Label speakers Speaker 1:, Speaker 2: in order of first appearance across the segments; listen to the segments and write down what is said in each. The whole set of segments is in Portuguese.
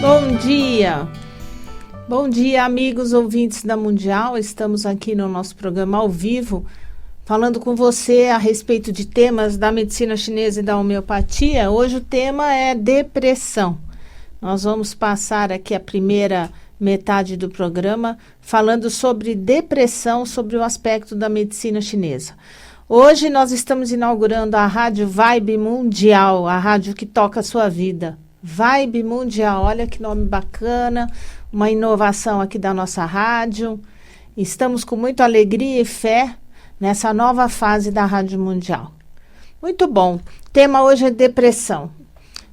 Speaker 1: Bom dia! Bom dia, amigos ouvintes da Mundial. Estamos aqui no nosso programa ao vivo, falando com você a respeito de temas da medicina chinesa e da homeopatia. Hoje o tema é depressão. Nós vamos passar aqui a primeira metade do programa falando sobre depressão, sobre o aspecto da medicina chinesa. Hoje nós estamos inaugurando a Rádio Vibe Mundial, a rádio que toca a sua vida. Vibe Mundial, olha que nome bacana, uma inovação aqui da nossa rádio. Estamos com muita alegria e fé nessa nova fase da Rádio Mundial. Muito bom. O tema hoje é depressão.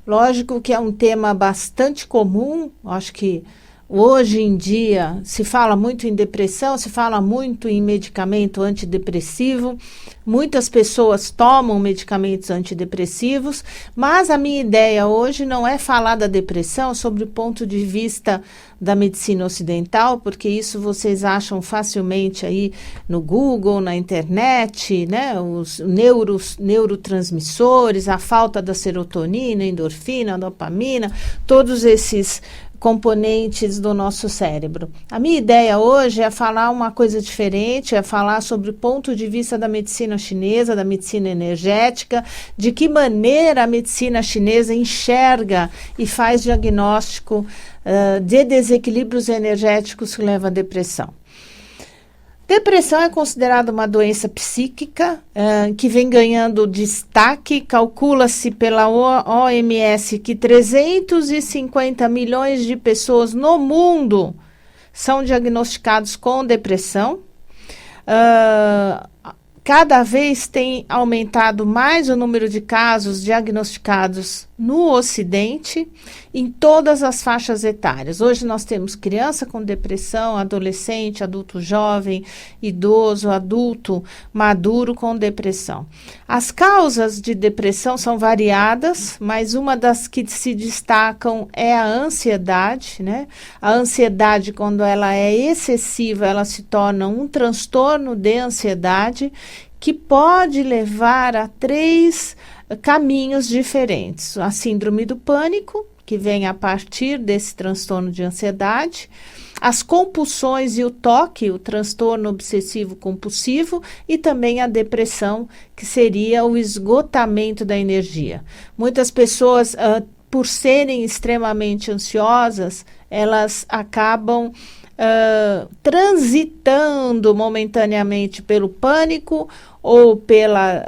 Speaker 1: Lógico que é um tema bastante comum, acho que hoje em dia se fala muito em depressão, se fala muito em medicamento antidepressivo. Muitas pessoas tomam medicamentos antidepressivos, mas a minha ideia hoje não é falar da depressão sobre o ponto de vista da medicina ocidental, porque isso vocês acham facilmente aí no Google, na internet, né? Os neurotransmissores, a falta da serotonina, endorfina, dopamina, todos esses componentes do nosso cérebro. A minha ideia hoje é falar uma coisa diferente, é falar sobre o ponto de vista da medicina chinesa, da medicina energética, de que maneira a medicina chinesa enxerga e faz diagnóstico de desequilíbrios energéticos que levam à depressão. Depressão é considerada uma doença psíquica que vem ganhando destaque. Calcula-se pela OMS que 350 milhões de pessoas no mundo são diagnosticados com depressão. Cada vez tem aumentado mais o número de casos diagnosticados no Ocidente, em todas as faixas etárias. Hoje nós temos criança com depressão, adolescente, adulto jovem, idoso, adulto maduro com depressão. As causas de depressão são variadas, mas uma das que se destacam é a ansiedade, né? A ansiedade, quando ela é excessiva, ela se torna um transtorno de ansiedade que pode levar a 3 caminhos diferentes. A síndrome do pânico, que vem a partir desse transtorno de ansiedade, as compulsões e o TOC, o transtorno obsessivo compulsivo, e também a depressão, que seria o esgotamento da energia. Muitas pessoas, por serem extremamente ansiosas, elas acabam transitando momentaneamente pelo pânico ou pela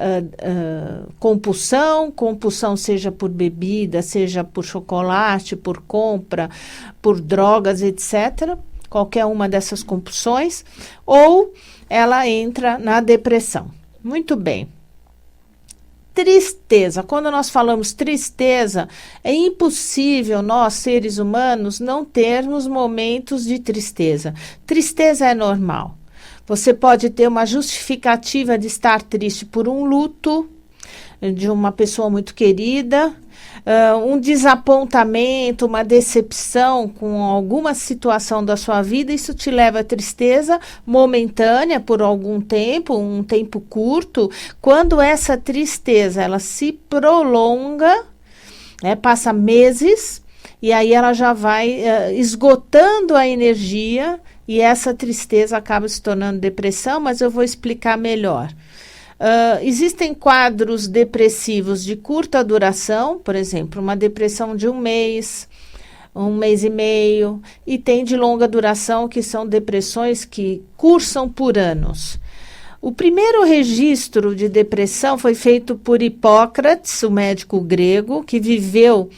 Speaker 1: compulsão seja por bebida, seja por chocolate, por compra, por drogas, etc. Qualquer uma dessas compulsões, ou ela entra na depressão. Muito bem. Tristeza. Quando nós falamos tristeza, é impossível nós, seres humanos, não termos momentos de tristeza. Tristeza é normal. Você pode ter uma justificativa de estar triste por um luto de uma pessoa muito querida, um desapontamento, uma decepção com alguma situação da sua vida. Isso te leva a tristeza momentânea por algum tempo, um tempo curto. Quando essa tristeza ela se prolonga, passa meses, e aí ela já vai esgotando a energia, e essa tristeza acaba se tornando depressão, mas eu vou explicar melhor. Existem quadros depressivos de curta duração, por exemplo, uma depressão de um mês e meio, e tem de longa duração, que são depressões que cursam por anos. O primeiro registro de depressão foi feito por Hipócrates, o médico grego, que viveu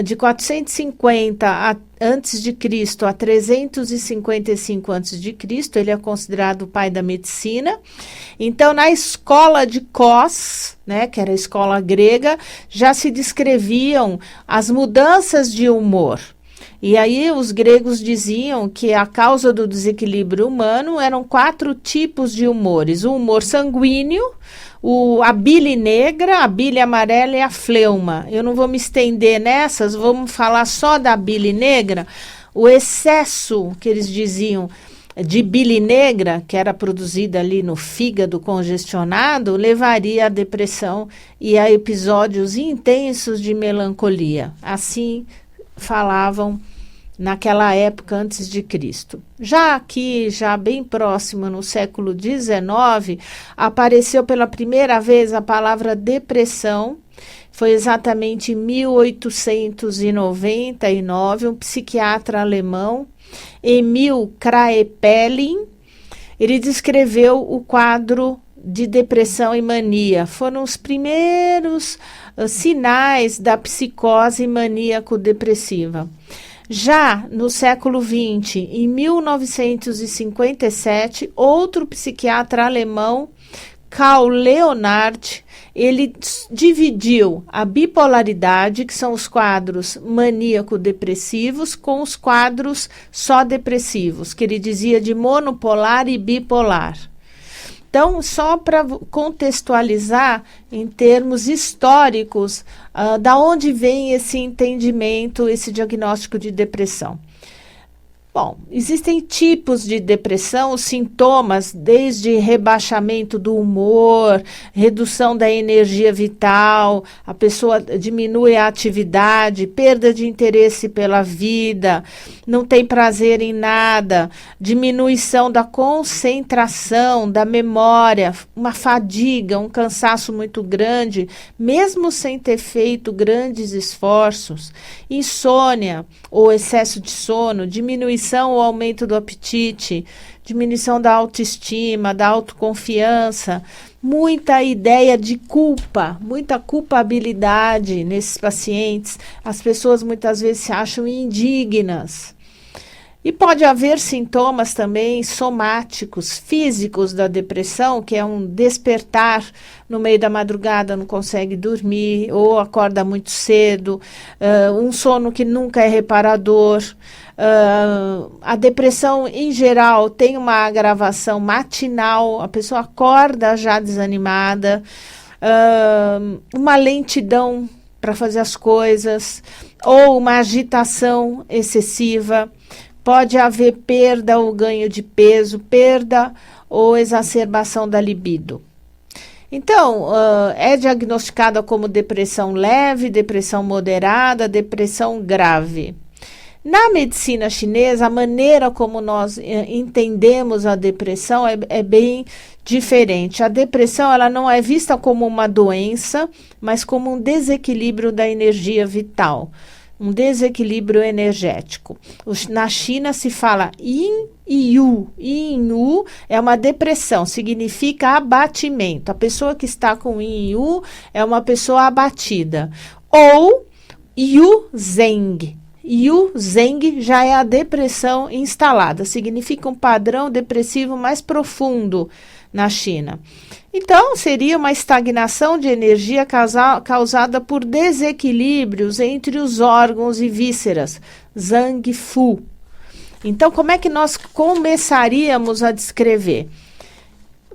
Speaker 1: de 450 antes de Cristo a 355 antes de Cristo. Ele é considerado o pai da medicina. Então, na escola de Cos, que era a escola grega, já se descreviam as mudanças de humor. E aí os gregos diziam que a causa do desequilíbrio humano eram 4 tipos de humores: o humor sanguíneo, a bile negra, a bile amarela e a fleuma. Eu não vou me estender nessas, vamos falar só da bile negra. O excesso, que eles diziam, de bile negra, que era produzida ali no fígado congestionado, levaria à depressão e a episódios intensos de melancolia. Assim falavam naquela época antes de Cristo. Já aqui, já bem próximo, no século XIX, apareceu pela primeira vez a palavra depressão. Foi exatamente em 1899, um psiquiatra alemão, Emil Kraepelin, ele descreveu o quadro de depressão e mania. Foram os primeiros sinais da psicose maníaco-depressiva. Já no século XX, em 1957, outro psiquiatra alemão, Karl Leonhardt, ele dividiu a bipolaridade, que são os quadros maníaco-depressivos, com os quadros só depressivos, que ele dizia de monopolar e bipolar. Então, só para contextualizar em termos históricos, da onde vem esse entendimento, esse diagnóstico de depressão. Bom, existem tipos de depressão, os sintomas, desde rebaixamento do humor, redução da energia vital, a pessoa diminui a atividade, perda de interesse pela vida, não tem prazer em nada, diminuição da concentração, da memória, uma fadiga, um cansaço muito grande, mesmo sem ter feito grandes esforços, insônia ou excesso de sono, diminuição ou aumento do apetite, diminuição da autoestima, da autoconfiança, muita ideia de culpa, muita culpabilidade nesses pacientes. As pessoas muitas vezes se acham indignas. E pode haver sintomas também somáticos, físicos da depressão, que é um despertar no meio da madrugada, não consegue dormir, ou acorda muito cedo, um sono que nunca é reparador. A depressão, em geral, tem uma agravação matinal, a pessoa acorda já desanimada, uma lentidão para fazer as coisas, ou uma agitação excessiva. Pode haver perda ou ganho de peso, perda ou exacerbação da libido. Então, é diagnosticada como depressão leve, depressão moderada, depressão grave. Na medicina chinesa, a maneira como nós entendemos a depressão é bem diferente. A depressão ela não é vista como uma doença, mas como um desequilíbrio da energia vital. Um desequilíbrio energético. Na China se fala Yin e Yu. Yin e Yu é uma depressão, significa abatimento. A pessoa que está com Yin e Yu é uma pessoa abatida. Ou Yu Zeng. Yu Zeng já é a depressão instalada, significa um padrão depressivo mais profundo na China. Então, seria uma estagnação de energia causada por desequilíbrios entre os órgãos e vísceras, Zhang Fu. Então, como é que nós começaríamos a descrever?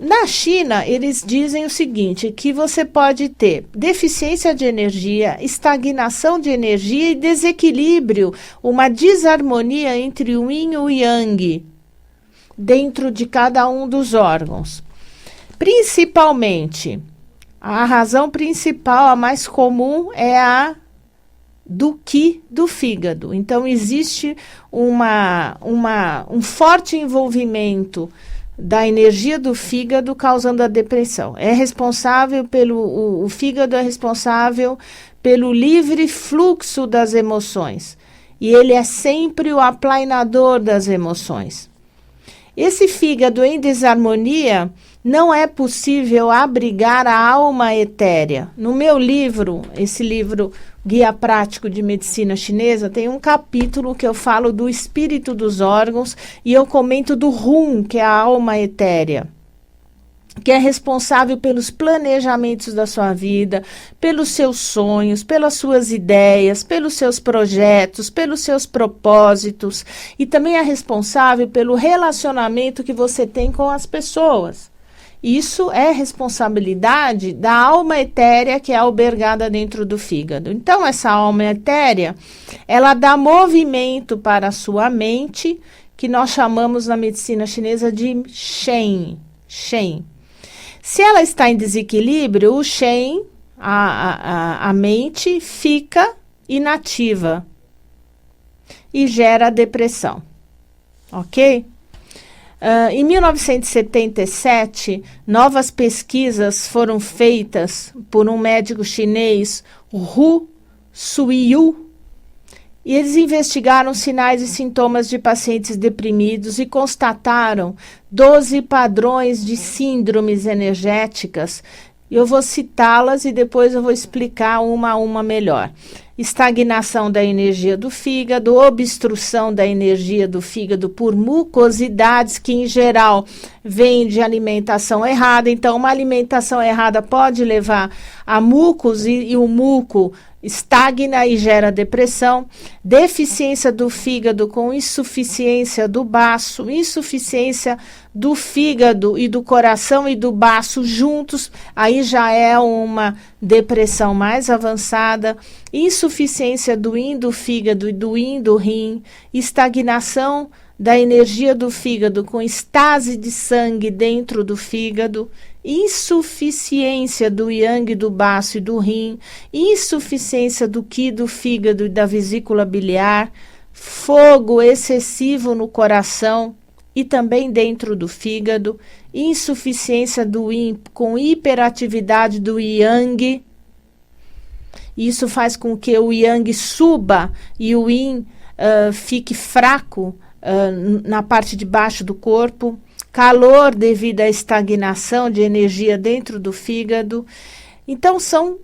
Speaker 1: Na China, eles dizem o seguinte, que você pode ter deficiência de energia, estagnação de energia e desequilíbrio, uma desarmonia entre o yin e o yang, dentro de cada um dos órgãos. Principalmente, a razão principal, a mais comum, é a do qi do fígado. Então, existe um forte envolvimento da energia do fígado causando a depressão. É responsável o fígado é responsável pelo livre fluxo das emoções. E ele é sempre o aplainador das emoções. Esse fígado em desarmonia, não é possível abrigar a alma etérea. No meu livro, esse livro Guia Prático de Medicina Chinesa, tem um capítulo que eu falo do espírito dos órgãos e eu comento do Hun, que é a alma etérea, que é responsável pelos planejamentos da sua vida, pelos seus sonhos, pelas suas ideias, pelos seus projetos, pelos seus propósitos e também é responsável pelo relacionamento que você tem com as pessoas. Isso é responsabilidade da alma etérea que é albergada dentro do fígado. Então, essa alma etérea, ela dá movimento para a sua mente, que nós chamamos na medicina chinesa de Shen. Shen. Se ela está em desequilíbrio, o Shen, a mente, fica inativa. e gera depressão, ok? Em 1977, novas pesquisas foram feitas por um médico chinês, Hu Suiyu, e eles investigaram sinais e sintomas de pacientes deprimidos e constataram 12 padrões de síndromes energéticas. Eu vou citá-las e depois eu vou explicar uma a uma melhor. Estagnação da energia do fígado, obstrução da energia do fígado por mucosidades, que em geral vêm de alimentação errada. Então, uma alimentação errada pode levar a mucos e o muco estagna e gera depressão. Deficiência do fígado com insuficiência do baço, insuficiência do fígado e do coração e do baço juntos, aí já é uma depressão mais avançada. Insuficiência do yin do fígado e do yin do rim, estagnação da energia do fígado com estase de sangue dentro do fígado, insuficiência do yang do baço e do rim, insuficiência do qi do fígado e da vesícula biliar, fogo excessivo no coração e também dentro do fígado, insuficiência do yin com hiperatividade do yang. Isso faz com que o yang suba e o yin fique fraco na parte de baixo do corpo. Calor devido à estagnação de energia dentro do fígado. Então, são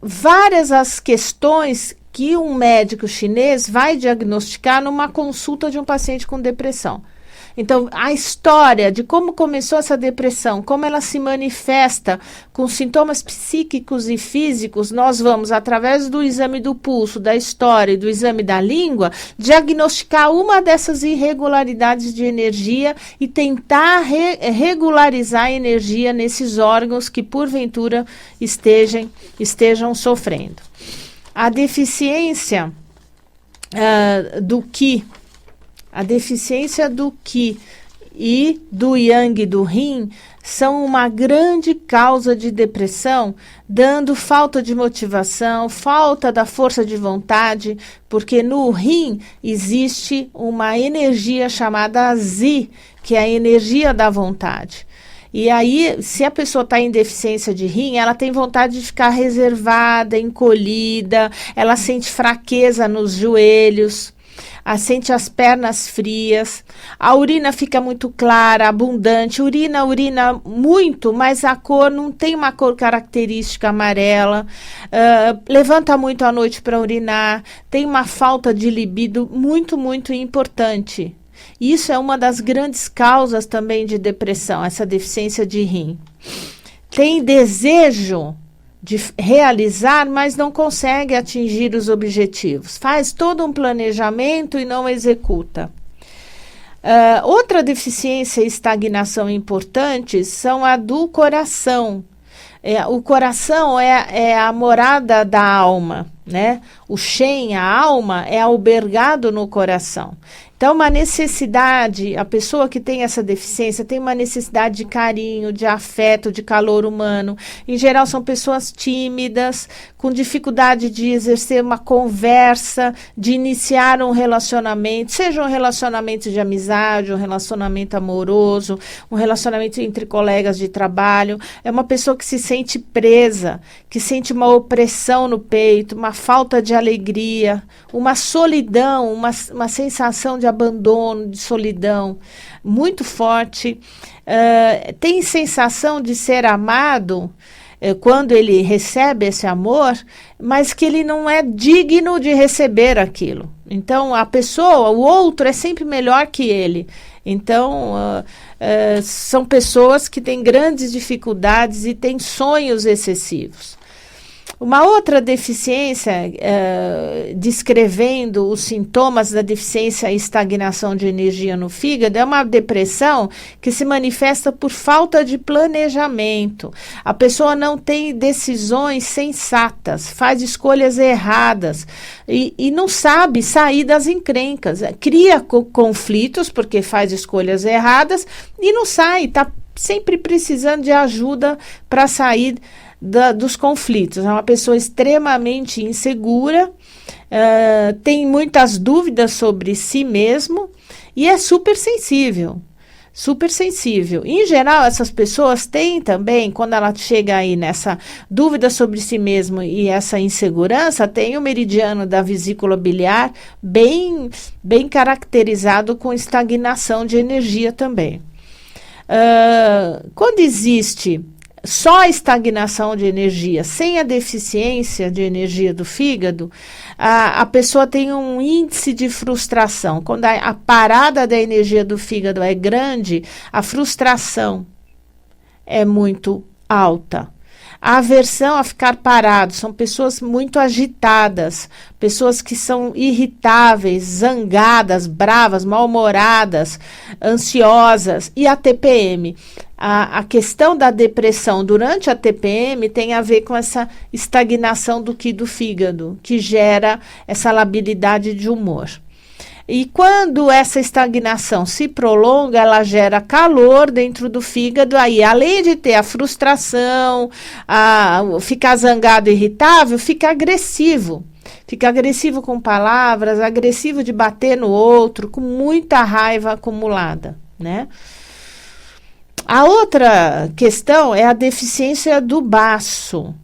Speaker 1: várias as questões que um médico chinês vai diagnosticar numa consulta de um paciente com depressão. Então, a história de como começou essa depressão, como ela se manifesta com sintomas psíquicos e físicos, nós vamos, através do exame do pulso, da história e do exame da língua, diagnosticar uma dessas irregularidades de energia e tentar regularizar a energia nesses órgãos que, porventura, estejam sofrendo. A deficiência do qi, a deficiência do qi e do yang do rim são uma grande causa de depressão, dando falta de motivação, falta da força de vontade, porque no rim existe uma energia chamada zi, que é a energia da vontade. E aí, se a pessoa está em deficiência de rim, ela tem vontade de ficar reservada, encolhida, ela sente fraqueza nos joelhos, sente as pernas frias, a urina fica muito clara, abundante, urina muito, mas a cor não tem uma cor característica amarela, levanta muito à noite para urinar, tem uma falta de libido muito, muito importante. Isso é uma das grandes causas também de depressão, essa deficiência de rim. Tem desejo de realizar, mas não consegue atingir os objetivos. Faz todo um planejamento e não executa. Outra deficiência e estagnação importantes são a do coração. O coração é a morada da alma, né? O Shen, a alma, é albergado no coração. Então, uma necessidade, a pessoa que tem essa deficiência tem uma necessidade de carinho, de afeto, de calor humano. Em geral, são pessoas tímidas, com dificuldade de exercer uma conversa, de iniciar um relacionamento, seja um relacionamento de amizade, um relacionamento amoroso, um relacionamento entre colegas de trabalho. É uma pessoa que se sente presa, que sente uma opressão no peito, uma falta de alegria, uma solidão, uma sensação de abandono, de solidão muito forte. Tem sensação de ser amado quando ele recebe esse amor, mas que ele não é digno de receber aquilo. Então, a pessoa, o outro, é sempre melhor que ele. Então, são pessoas que têm grandes dificuldades e têm sonhos excessivos. Uma outra deficiência, descrevendo os sintomas da deficiência e estagnação de energia no fígado, é uma depressão que se manifesta por falta de planejamento. A pessoa não tem decisões sensatas, faz escolhas erradas e não sabe sair das encrencas. Cria conflitos porque faz escolhas erradas e não sai, está sempre precisando de ajuda para sair dos conflitos. É uma pessoa extremamente insegura, tem muitas dúvidas sobre si mesmo e é super sensível. Super sensível. Em geral, essas pessoas têm também, quando ela chega aí nessa dúvida sobre si mesmo e essa insegurança, tem o meridiano da vesícula biliar bem caracterizado com estagnação de energia também. Quando existe só a estagnação de energia, sem a deficiência de energia do fígado, a pessoa tem um índice de frustração. Quando a parada da energia do fígado é grande, a frustração é muito alta. A aversão a ficar parado, são pessoas muito agitadas, pessoas que são irritáveis, zangadas, bravas, mal-humoradas, ansiosas. E a TPM? A questão da depressão durante a TPM tem a ver com essa estagnação do fígado, que gera essa labilidade de humor. E quando essa estagnação se prolonga, ela gera calor dentro do fígado, aí além de ter a frustração, ficar zangado e irritável, fica agressivo. Fica agressivo com palavras, agressivo de bater no outro, com muita raiva acumulada, né? A outra questão é a deficiência do baço.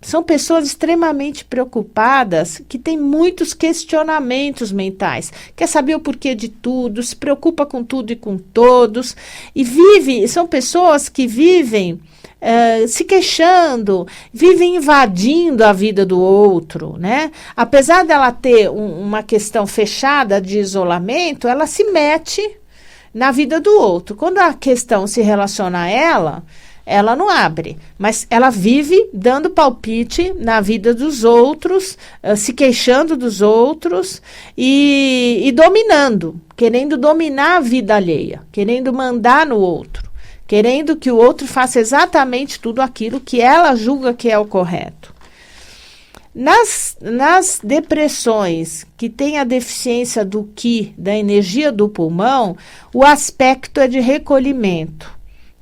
Speaker 1: São pessoas extremamente preocupadas, que têm muitos questionamentos mentais. Quer saber o porquê de tudo, se preocupa com tudo e com todos. E são pessoas que vivem se queixando, vivem invadindo a vida do outro, né? Apesar dela ter uma questão fechada de isolamento, ela se mete na vida do outro. Quando a questão se relaciona a ela não abre, mas ela vive dando palpite na vida dos outros, se queixando dos outros e dominando, querendo dominar a vida alheia, querendo mandar no outro, querendo que o outro faça exatamente tudo aquilo que ela julga que é o correto. Nas depressões que têm a deficiência do Qi, da energia do pulmão, o aspecto é de recolhimento,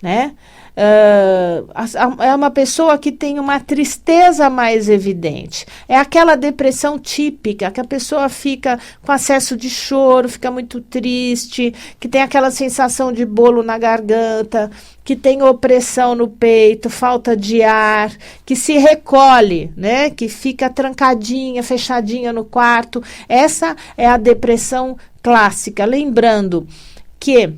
Speaker 1: né? É uma pessoa que tem uma tristeza mais evidente. É aquela depressão típica, que a pessoa fica com acesso de choro, fica muito triste, que tem aquela sensação de bolo na garganta, que tem opressão no peito, falta de ar, que se recolhe, né? Que fica trancadinha, fechadinha no quarto. Essa é a depressão clássica. Lembrando que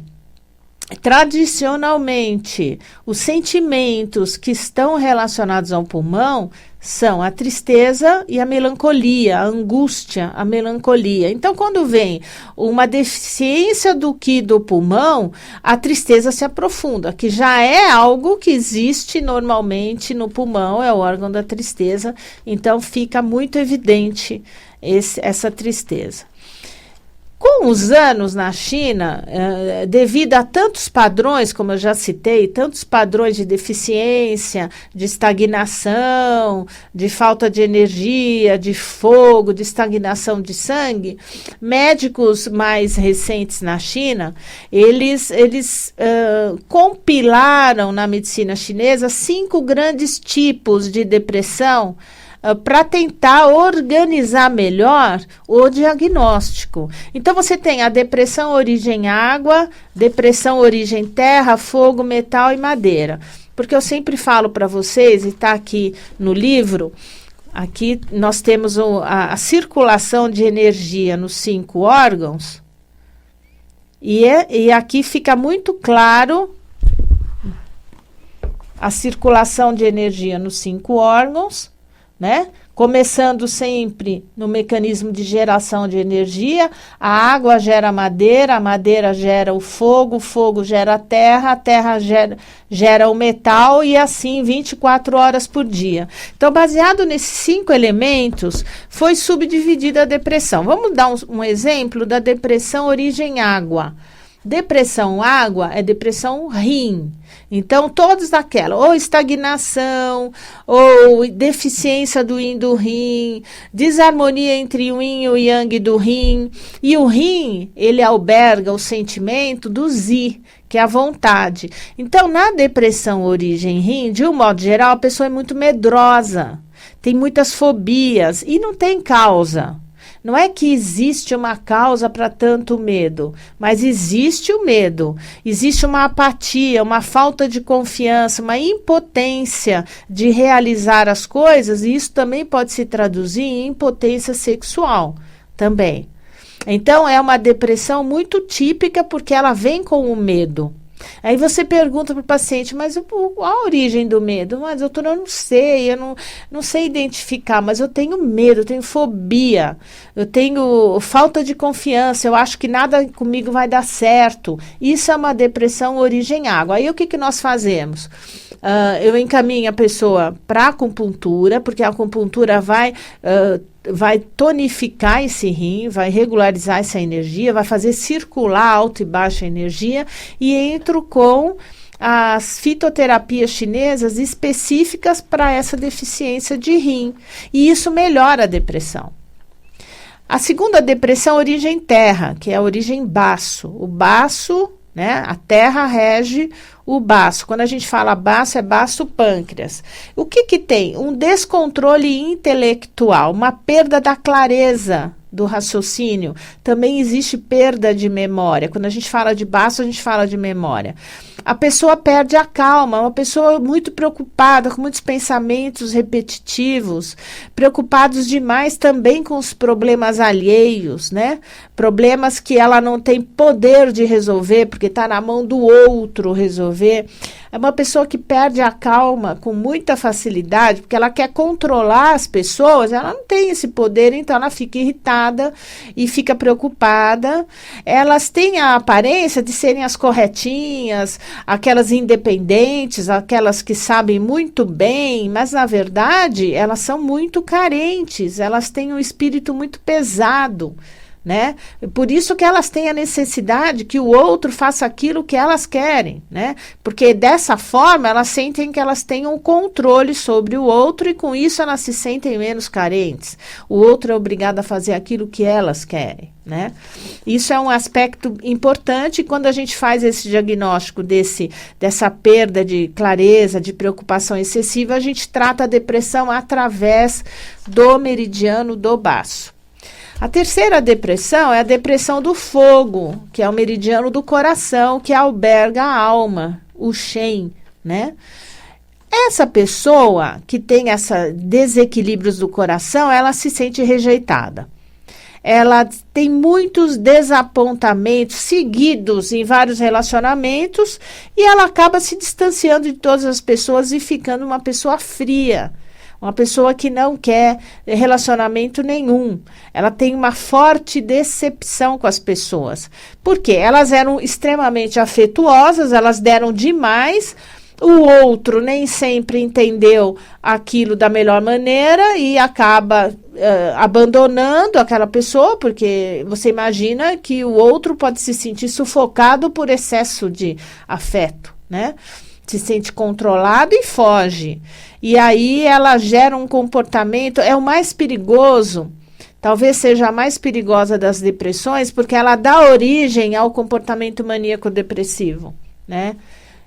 Speaker 1: tradicionalmente, os sentimentos que estão relacionados ao pulmão são a tristeza e a melancolia, a angústia, a melancolia. Então, quando vem uma deficiência do Qi do pulmão, a tristeza se aprofunda, que já é algo que existe normalmente no pulmão, é o órgão da tristeza, então fica muito evidente essa tristeza. Com os anos na China, devido a tantos padrões, como eu já citei, tantos padrões de deficiência, de estagnação, de falta de energia, de fogo, de estagnação de sangue, médicos mais recentes na China, eles compilaram na medicina chinesa 5 grandes tipos de depressão, para tentar organizar melhor o diagnóstico. Então, você tem a depressão origem água, depressão origem terra, fogo, metal e madeira. Porque eu sempre falo para vocês, e está aqui no livro, aqui nós temos a circulação de energia nos 5 órgãos, e aqui fica muito claro a circulação de energia nos 5 órgãos, né? Começando sempre no mecanismo de geração de energia, a água gera a madeira gera o fogo gera a terra gera o metal, e assim 24 horas por dia. Então, baseado nesses 5 elementos, foi subdividida a depressão. Vamos dar um exemplo da depressão origem água. Depressão água é depressão rim. Então, todos daquela, ou estagnação, ou deficiência do yin do rim, desarmonia entre o yin e o yang do rim. E o rim, ele alberga o sentimento do zi, que é a vontade. Então, na depressão origem rim, de um modo geral, a pessoa é muito medrosa, tem muitas fobias e não tem causa. Não é que existe uma causa para tanto medo, mas existe o medo, existe uma apatia, uma falta de confiança, uma impotência de realizar as coisas, e isso também pode se traduzir em impotência sexual também. Então, é uma depressão muito típica porque ela vem com o medo. Aí você pergunta para o paciente, mas qual a origem do medo? Mas doutora, eu não sei identificar, mas eu tenho medo, eu tenho fobia, eu tenho falta de confiança, eu acho que nada comigo vai dar certo. Isso é uma depressão origem água. Aí o que nós fazemos? Eu encaminho a pessoa para a acupuntura, porque a acupuntura vai tonificar esse rim, vai regularizar essa energia, vai fazer circular alta e baixa energia, e entro com as fitoterapias chinesas específicas para essa deficiência de rim. E isso melhora a depressão. A segunda depressão é a origem terra, que é a origem baço. O baço, né, a terra rege o baço. Quando a gente fala baço, é baço pâncreas. O que tem? Um descontrole intelectual, uma perda da clareza do raciocínio. Também existe perda de memória. Quando a gente fala de baço, a gente fala de memória. A pessoa perde a calma, uma pessoa muito preocupada, com muitos pensamentos repetitivos, preocupados demais também com os problemas alheios, né? Problemas que ela não tem poder de resolver, porque está na mão do outro resolver. É uma pessoa que perde a calma com muita facilidade, porque ela quer controlar as pessoas, ela não tem esse poder, então ela fica irritada e fica preocupada. Elas têm a aparência de serem as corretinhas, aquelas independentes, aquelas que sabem muito bem, mas na verdade elas são muito carentes, elas têm um espírito muito pesado, né? Por isso que elas têm a necessidade que o outro faça aquilo que elas querem, né? Porque dessa forma elas sentem que elas têm um controle sobre o outro e com isso elas se sentem menos carentes. O outro é obrigado a fazer aquilo que elas querem, né? Isso é um aspecto importante quando a gente faz esse diagnóstico dessa perda de clareza, de preocupação excessiva, a gente trata a depressão através do meridiano do baço. A terceira depressão é a depressão do fogo, que é o meridiano do coração, que alberga a alma, o Shen, né? Essa pessoa que tem esses desequilíbrios do coração, ela se sente rejeitada. Ela tem muitos desapontamentos seguidos em vários relacionamentos e ela acaba se distanciando de todas as pessoas e ficando uma pessoa fria. Uma pessoa que não quer relacionamento nenhum. Ela tem uma forte decepção com as pessoas. Por quê? Elas eram extremamente afetuosas, elas deram demais. O outro nem sempre entendeu aquilo da melhor maneira e acaba abandonando aquela pessoa, porque você imagina que o outro pode se sentir sufocado por excesso de afeto, né? Se sente controlado e foge. E aí ela gera um comportamento, é o mais perigoso, talvez seja a mais perigosa das depressões, porque ela dá origem ao comportamento maníaco-depressivo, né?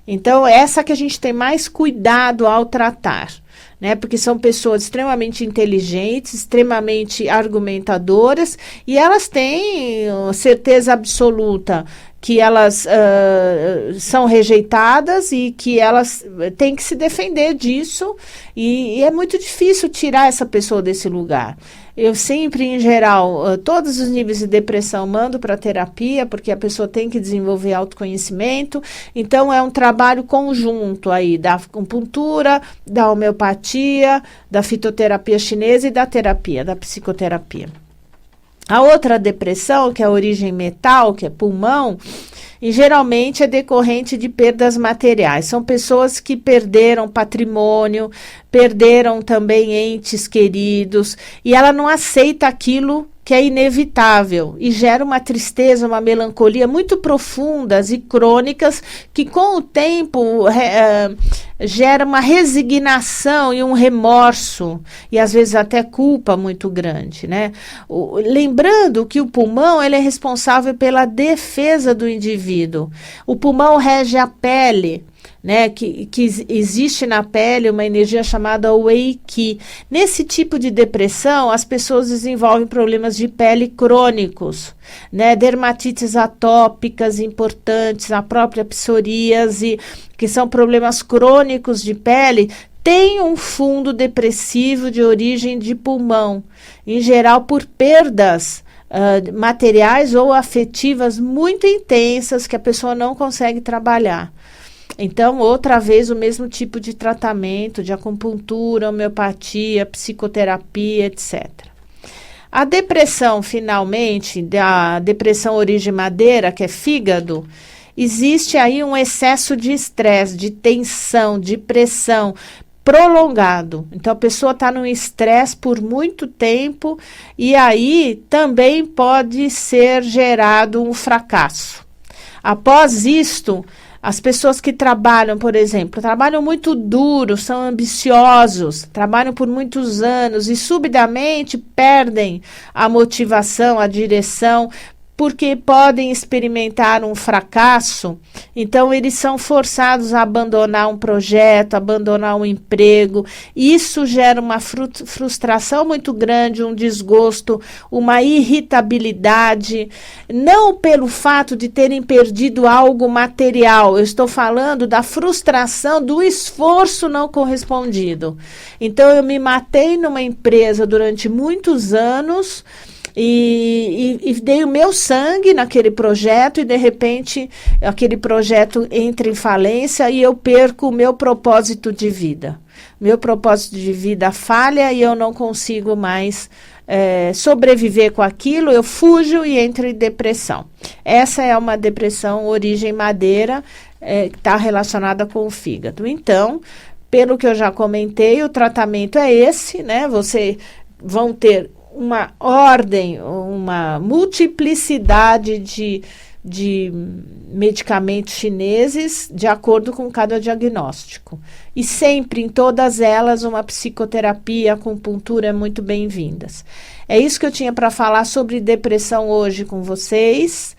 Speaker 1: Então, essa que a gente tem mais cuidado ao tratar, né? Porque são pessoas extremamente inteligentes, extremamente argumentadoras, e elas têm certeza absoluta que elas são rejeitadas e que elas têm que se defender disso, e é muito difícil tirar essa pessoa desse lugar. Eu sempre, em geral, todos os níveis de depressão mando para terapia, porque a pessoa tem que desenvolver autoconhecimento, então é um trabalho conjunto aí, da acupuntura, da homeopatia, da fitoterapia chinesa e da terapia, da psicoterapia. A outra depressão, que é a origem metal, que é pulmão, e geralmente é decorrente de perdas materiais. São pessoas que perderam patrimônio, perderam também entes queridos, e ela não aceita aquilo que é inevitável e gera uma tristeza, uma melancolia muito profundas e crônicas que com o tempo gera uma resignação e um remorso e às vezes até culpa muito grande, né? Lembrando que o pulmão ele é responsável pela defesa do indivíduo. O pulmão rege a pele. né, que existe na pele uma energia chamada Wei Qi. Nesse tipo de depressão, as pessoas desenvolvem problemas de pele crônicos, né, dermatites atópicas importantes, a própria psoríase, que são problemas crônicos de pele, tem um fundo depressivo de origem de pulmão, em geral por perdas materiais ou afetivas muito intensas que a pessoa não consegue trabalhar. Então, outra vez, o mesmo tipo de tratamento, de acupuntura, homeopatia, psicoterapia, etc. A depressão, finalmente, da depressão origem madeira, que é fígado, existe aí um excesso de estresse, de tensão, de pressão prolongado. Então, a pessoa está num estresse por muito tempo e aí também pode ser gerado um fracasso. Após isto, as pessoas que trabalham, por exemplo, trabalham muito duro, são ambiciosos, trabalham por muitos anos e subitamente perdem a motivação, a direção, porque podem experimentar um fracasso, então eles são forçados a abandonar um projeto, abandonar um emprego. Isso gera uma frustração muito grande, um desgosto, uma irritabilidade, não pelo fato de terem perdido algo material, eu estou falando da frustração do esforço não correspondido. Então eu me matei numa empresa durante muitos anos, e dei o meu sangue naquele projeto e de repente aquele projeto entra em falência e eu perco o meu propósito de vida. Meu propósito de vida falha e eu não consigo mais sobreviver com aquilo, eu fujo e entro em depressão. Essa é uma depressão origem madeira, que está relacionada com o fígado. Então, pelo que eu já comentei, o tratamento é esse, né? Vocês vão ter uma ordem, uma multiplicidade de medicamentos chineses de acordo com cada diagnóstico. E sempre, em todas elas, uma psicoterapia, acupuntura é muito bem-vindas. É isso que eu tinha para falar sobre depressão hoje com vocês.